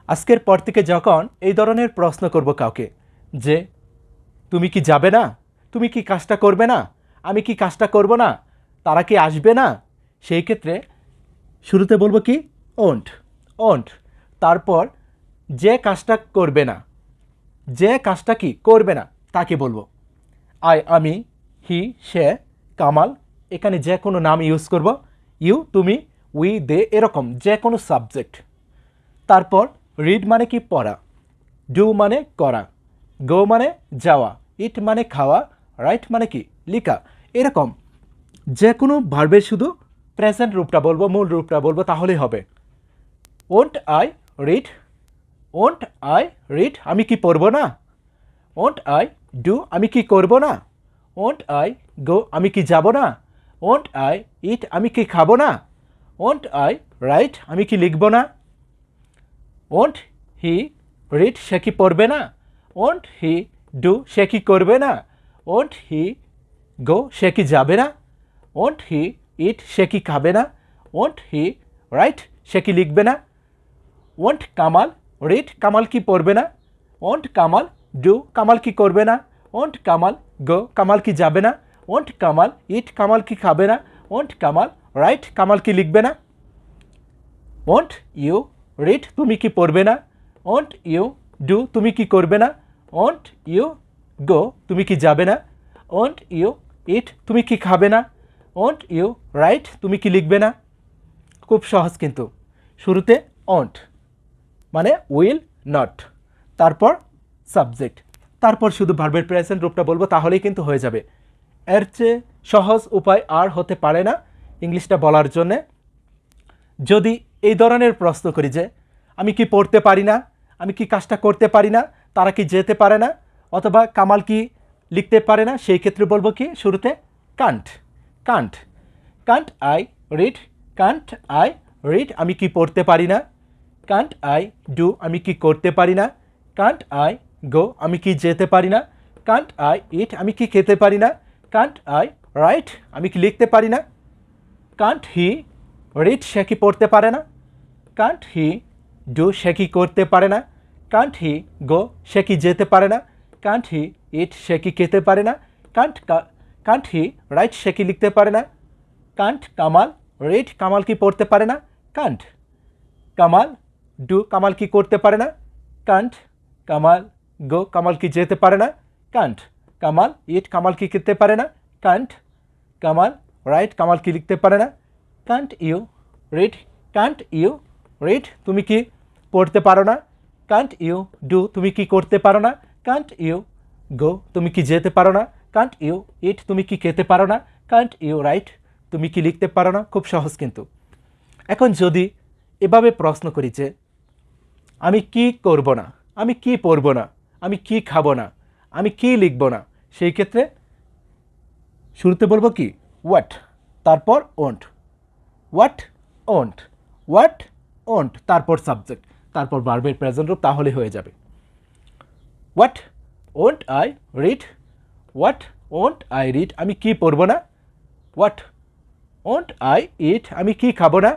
আজকের পর থেকে যখন এই ধরনের প্রশ্ন করব কাউকে যে তুমি কি যাবে না, তুমি কি কাজটা করবে না, আমি কি কাজটা করব না, তারা কি আসবে না, সেই ক্ষেত্রে শুরুতে বলবো কি ওন্ট ওন্ট। তারপর যে কাজটা করবে না, যে কাজটা কি করবে না তাকে বলবো আমি, হি, সে, কামাল। এখানে যে কোনো নাম ইউজ করব, ইউ, তুমি, উই, দে, এরকম যে কোনো সাবজেক্ট। তারপর রিড মানে কি পড়া, ডু মানে করা, গো মানে যাওয়া, ইট মানে খাওয়া, রাইট মানে কি লেখা। এরকম যে কোনো ভার্বের শুধু প্রেজেন্ট রূপটা বলবো, মূল রূপটা বলবো, তাহলেই হবে। Won't I read, won't I read আমি কি পড়বো না, ওন্ট আই ডু আমি কি করব না, ওন্ট আই গো আমি কি যাব না, ওন্ট আই ইট আমি কি খাবো না, ওন্ট আই রাইট আমি কি লিখব না, ওন্ট হি রিড সে কি পড়বে না, ওন্ট হি ডু সে কি করবে না, ওন্ট হি গো সে কি যাবে না, ওন্ট হি ইট সে কি খাবে না, ওন্ট হি রাইট সে কি লিখবে না, ওন্ট কামাল রিড কামাল কি পড়বে না, ওন্ট কামাল ডু কামাল কি করবে না, ওন্ট কামাল গো কামাল কি যাবে না, ওন্ট কামাল ইট কামাল কি খাবে না, ওন্ট কামাল রাইট কামাল কি লিখবে না, ওন্ট ইউ রিড তুমি কি পড়বে না, ওন্ট ইউ ডু তুমি কি করবে না, ওন্ট ইউ গো তুমি কি যাবে না, ওন্ট ইউ ইট তুমি কি খাবে না, ওন্ট ইউ রাইট তুমি কি লিখবে না। খুব সহজ কিন্তু। শুরুতে ওন্ট মানে উইল নট, তারপর সাবজেক্ট, তারপর শুধু ভার্বের প্রেজেন্ট রূপটা বলবো, তাহলেই কিন্তু হয়ে যাবে। এর চেয়ে সহজ উপায় আর হতে পারে না ইংলিশটা বলার জন্যে। যদি এই ধরনের প্রশ্ন করি যে আমি কি পড়তে পারি না, আমি কি কাজটা করতে পারি না, তারা কি যেতে পারে না, অথবা কামাল কি লিখতে পারে না, সেই ক্ষেত্রে বলবো কি শুরুতে can't can't can't I read, can't I read আমি কি পড়তে পারি না, কান্ট আই ডু আমি কি করতে পারি না, কান্ট আই গো আমি কি যেতে পারি না, কান্ট আই ইট আমি কি খেতে পারি না, কান্ট আই রাইট আমি কি লিখতে পারি না, কান্ট হি রিড সে কি পড়তে পারে না, কান্ট হি ডু সে কি করতে পারে না, কান্ট হি গো সে কি যেতে পারে না, কান্ট হি ইট সে কি খেতে পারে না, কান্ট হি রাইট সে কি লিখতে পারে না, কান্ট কামাল রিড কামাল কি পড়তে পারে না, কান্ট কামাল ডু কামাল কি করতে পারে না, কান্ট কামাল গো কামাল কি যেতে পারে না, কান্ট কামাল ইট কামাল কি খেতে পারে না, কান্ট কামাল রাইট কামাল কি লিখতে পারে না, can't you read, can't you read তুমি কি পড়তে পারো না, কান্ট ইউ ডু তুমি কি করতে পারো না, কান্ট ইউ গো তুমি কি যেতে পারো না, কান্ট ইউ ইট তুমি কি খেতে পারো না, কান্ট ইউ রাইট তুমি কি লিখতে পারো না। খুব সহজ কিন্তু। এখন যদি এভাবে প্রশ্ন করি যে আমি কি করব না, আমি কি পড়ব না, আমি কি খাবো না, আমি কি লিখব না, সেই ক্ষেত্রে শুরুতে বলবো কি হোয়াট, তারপর won't, what won't, what won't, তারপর সাবজেক্ট, তারপর ভার্বের প্রেজেন্ট রূপ, তাহলে হয়ে যাবে। What won't I read, what won't I read আমি কি পড়ব না, হোয়াট ওন্ট আই ইট আমি কি খাবো না,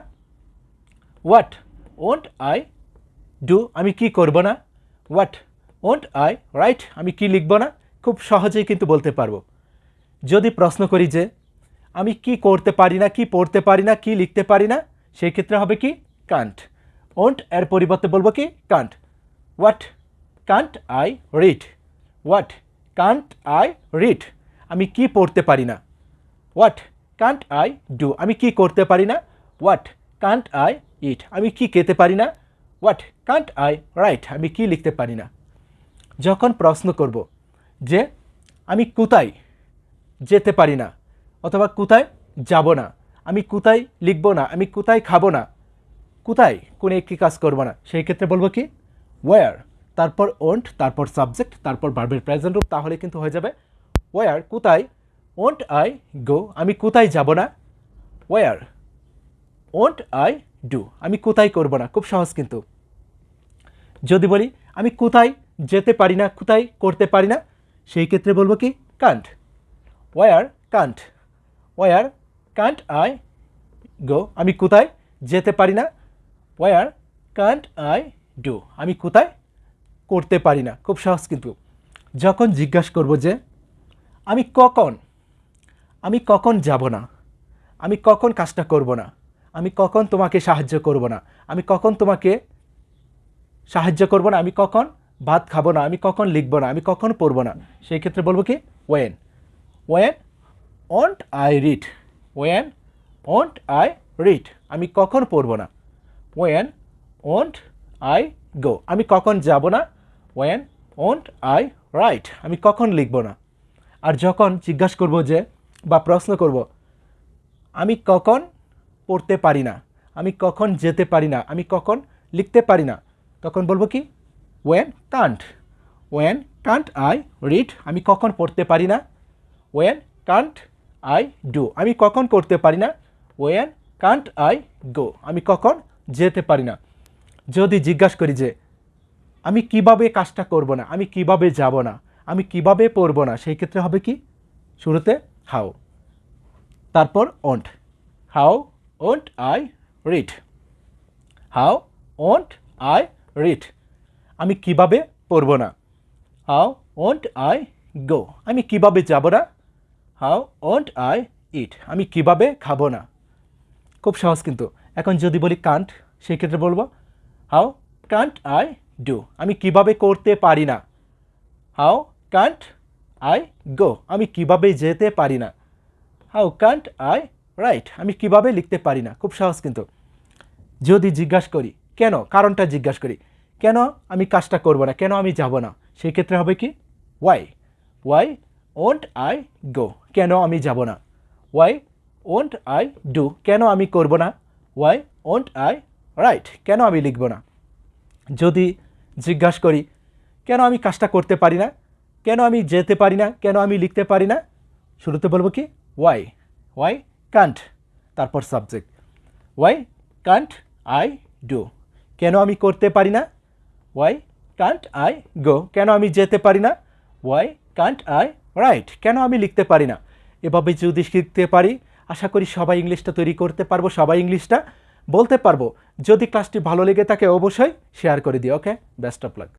হোয়াট ওন্ট আই ডু আমি কি করব না, হোয়াট ওন্ট আই রাইট আমি কি লিখব না। খুব সহজেই কিন্তু বলতে পারবো। যদি প্রশ্ন করি যে আমি কি করতে পারি না, কি পড়তে পারি না, কি লিখতে পারি না, সেই ক্ষেত্রে হবে কি কান্ট। ওন্ট এর পরিবর্তে বলবো কি can't. What can't I read, what can't I read আমি কি পড়তে পারি না, হোয়াট কান্ট আই ডু আমি কি করতে পারি না, হোয়াট কান্ট আই ইট আমি কি খেতে পারি না, হোয়াট কান্ট আই রাইট আমি কি লিখতে পারি না। যখন প্রশ্ন করব যে আমি কোথায় যেতে পারি না, অথবা কোথায় যাব না, আমি কোথায় লিখব না, আমি কোথায় খাবো না, কোথায় কোনো একটি কাজ করবো না, সেই ক্ষেত্রে বলবো কি ওয়ার, তারপর ওন্ট, তারপর সাবজেক্ট, তারপর ভার্বের প্রেজেন্ট রূপ, তাহলে কিন্তু হয়ে যাবে ওয়ার কোথায়, ওন্ট আই গো আমি কোথায় যাব না, ওয়ার ওন্ট আই ডু আমি কোথায় করব না। খুব সহজ কিন্তু। যদি বলি আমি কোথায় যেতে পারি না, কোথায় করতে পারি না, সেই ক্ষেত্রে বলবো কি can't. Where can't, where can't I go আমি কোথায় যেতে পারি না, ওয়ার কান্ট আই ডু। আমি কোথায় করতে পারি না। খুব সহজ কিন্তু। যখন জিজ্ঞাসা করব যে আমি কখন যাব না, আমি কখন কাজটা করব না, আমি কখন তোমাকে সাহায্য করব না, আমি কখন তোমাকে সাহায্য করব না, আমি কখন ভাত খাবো না, আমি কখন লিখবো না, আমি কখন পড়বো না, সেই ক্ষেত্রে বলবো কি when. When won't I read. When won't I read. আমি কখন পড়বো না। When won't I go. আমি কখন যাব না। When won't I write. আমি কখন লিখবো না। আর যখন জিজ্ঞাসা করব যে বা প্রশ্ন করব আমি কখন পড়তে পারি না, আমি কখন যেতে পারি না, আমি কখন লিখতে পারি না, তখন বলবো কি when can't. When can't I read. আমি কখন পড়তে পারি না। When can't I do. আমি কখন করতে পারি না। When can't I go. আমি কখন যেতে পারি না। যদি জিজ্ঞাসা করি যে আমি কিভাবে কাজটা করব না, আমি কিভাবে যাব না, আমি কিভাবে পড়ব না, সেই ক্ষেত্রে হবে কি শুরুতে হাউ, তারপর won't. How won't I read. How won't I read. আমি কিভাবে পড়ব না। How won't I go. আমি কিভাবে যাব না। How won't I eat. আমি কিভাবে খাবো না। খুব সহজ কিন্তু। এখন যদি বলি কান্ট, সেই ক্ষেত্রে বলবো হাউ কান্ট আই ডু। আমি কিভাবে করতে পারি না। How Kant I go. আমি কিভাবে যেতে পারি না। How Kant I write. আমি কিভাবে লিখতে পারি না। খুব সহজ কিন্তু। যদি জিজ্ঞাসা করি কেন, কারণটা জিজ্ঞাসা করি, কেন আমি কাজটা করব না, কেন আমি যাব না, সেই ক্ষেত্রে হবে কি why. Why won't I go. কেন আমি যাব না। Why won't I do. কেন আমি করব না। Why won't I write. কেন আমি লিখব না। যদি জিজ্ঞাসা করি কেন আমি কাজটা করতে পারি না, কেন আমি যেতে পারি না, কেন আমি লিখতে পারি না, শুরুতে বলবো কি ওয়াই। ওয়াই কান্ট, তারপর subject. Y Kant I do. কেন আমি করতে পারি না। Y Kant I go. কেন আমি যেতে পারি না। Y Kant I write. কেন আমি লিখতে পারি না। এভাবে যদি শিখতে পারি আশা করি সবাই ইংলিশটা তৈরি করতে পারবো, সবাই ইংলিশটা বলতে পারবো। যদি ক্লাসটি ভালো লেগে থাকে অবশ্যই শেয়ার করে দিও। ওকে, বেস্ট অফ লাক।